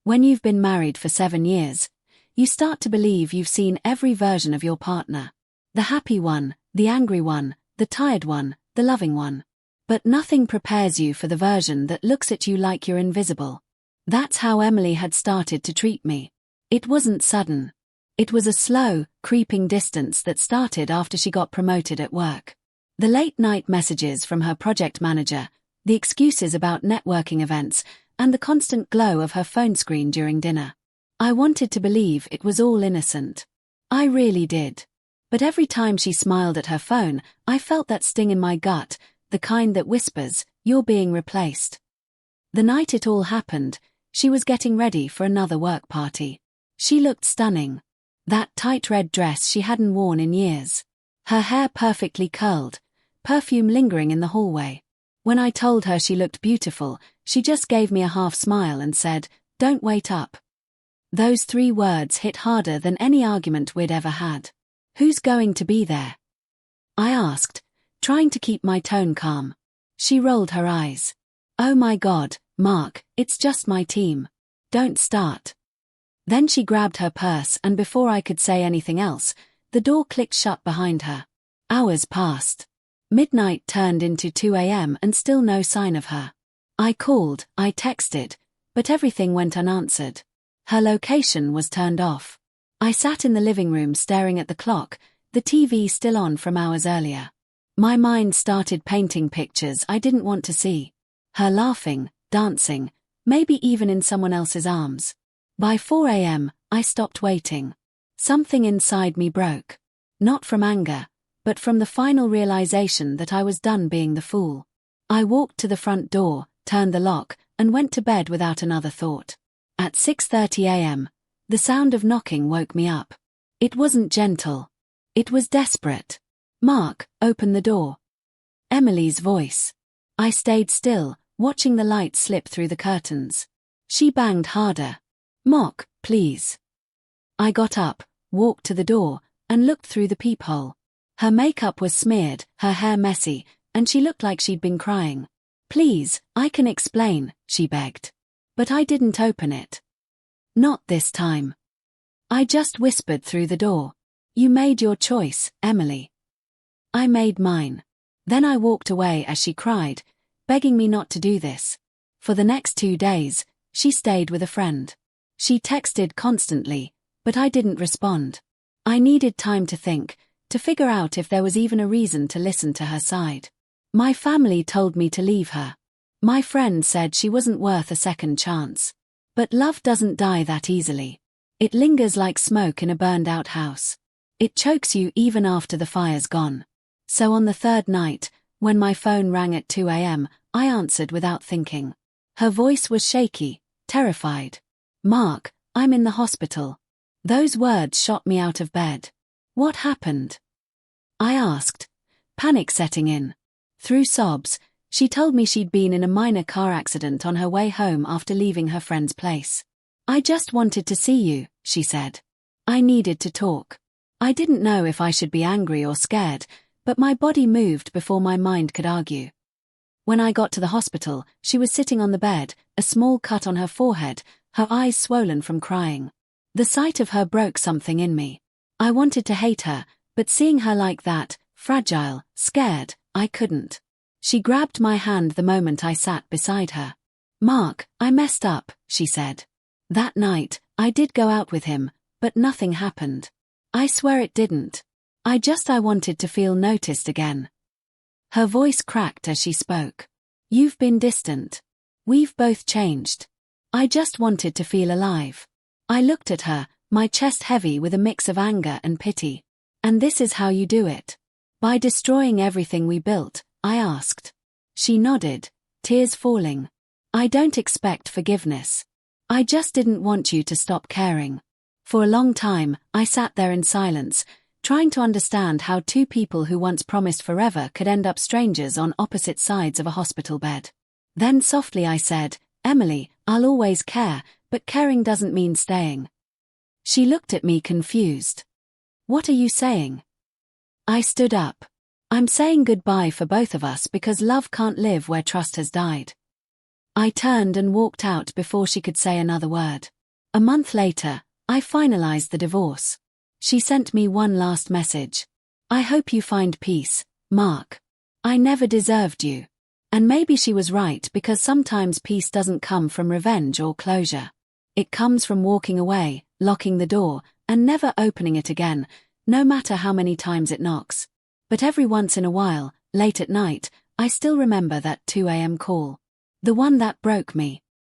When you've been married for 7 years, you start to believe you've seen every version of your partner. The happy one, the angry one, the tired one, the loving one. But nothing prepares you for the version that looks at you like you're invisible. That's how Emily had started to treat me. It wasn't sudden. It was a slow, creeping distance that started after she got promoted at work. The late-night messages from her project manager, the excuses about networking events, and the constant glow of her phone screen during dinner. I wanted to believe it was all innocent. I really did. But every time she smiled at her phone, I felt that sting in my gut, the kind that whispers, "You're being replaced." The night it all happened, she was getting ready for another work party. She looked stunning. That tight red dress she hadn't worn in years. Her hair perfectly curled, perfume lingering in the hallway. When I told her she looked beautiful, she just gave me a half smile and said, "Don't wait up." Those 3 words hit harder than any argument we'd ever had. "Who's going to be there?" I asked, trying to keep my tone calm. She rolled her eyes. "Oh my God, Mark, it's just my team. Don't start." Then she grabbed her purse and before I could say anything else, the door clicked shut behind her. Hours passed. Midnight turned into 2 a.m. and still no sign of her. I called, I texted, but everything went unanswered. Her location was turned off. I sat in the living room staring at the clock, the TV still on from hours earlier. My mind started painting pictures I didn't want to see. Her laughing, dancing, maybe even in someone else's arms. By 4 a.m., I stopped waiting. Something inside me broke. Not from anger, but from the final realization that I was done being the fool. I walked to the front door, turned the lock, and went to bed without another thought. At 6:30 a.m., the sound of knocking woke me up. It wasn't gentle. It was desperate. "Mark, open the door." Emily's voice. I stayed still, watching the light slip through the curtains. She banged harder. "Mark, please." I got up, walked to the door, and looked through the peephole. Her makeup was smeared, her hair messy, and she looked like she'd been crying. "Please, I can explain," she begged. But I didn't open it. Not this time. I just whispered through the door. "You made your choice, Emily." I made mine. Then I walked away as she cried, begging me not to do this. For the next 2 days, she stayed with a friend. She texted constantly, but I didn't respond. I needed time to think, to figure out if there was even a reason to listen to her side. My family told me to leave her. My friend said she wasn't worth a second chance. But love doesn't die that easily. It lingers like smoke in a burned-out house. It chokes you even after the fire's gone. So on the 3rd night, when my phone rang at 2 a.m., I answered without thinking. Her voice was shaky, terrified. "Mark, I'm in the hospital." Those words shot me out of bed. "What happened?" I asked, panic setting in. Through sobs, she told me she'd been in a minor car accident on her way home after leaving her friend's place. "I just wanted to see you," she said. I needed to talk. I didn't know if I should be angry or scared, but my body moved before my mind could argue. When I got to the hospital, she was sitting on the bed, a small cut on her forehead, her eyes swollen from crying. The sight of her broke something in me. I wanted to hate her, but seeing her like that, fragile, scared, I couldn't. She grabbed my hand the moment I sat beside her. "Mark, I messed up," she said. "That night, I did go out with him, but nothing happened. I swear it didn't. I wanted to feel noticed again." Her voice cracked as she spoke. "You've been distant. We've both changed. I just wanted to feel alive." I looked at her, my chest heavy with a mix of anger and pity. "And this is how you do it? By destroying everything we built?" I asked. She nodded, tears falling. "I don't expect forgiveness. I just didn't want you to stop caring." For a long time, I sat there in silence, trying to understand how 2 people who once promised forever could end up strangers on opposite sides of a hospital bed. Then softly I said, "Emily, I'll always care, but caring doesn't mean staying." She looked at me confused. "What are you saying?" I stood up. "I'm saying goodbye for both of us because love can't live where trust has died." I turned and walked out before she could say another word. A month later, I finalized the divorce. She sent me one last message. I hope you find peace, Mark. I never deserved you. And maybe she was right, because sometimes peace doesn't come from revenge or closure. It comes from walking away, locking the door, and never opening it again, no matter how many times it knocks. But every once in a while, late at night, I still remember that 2 a.m. call. The one that broke me.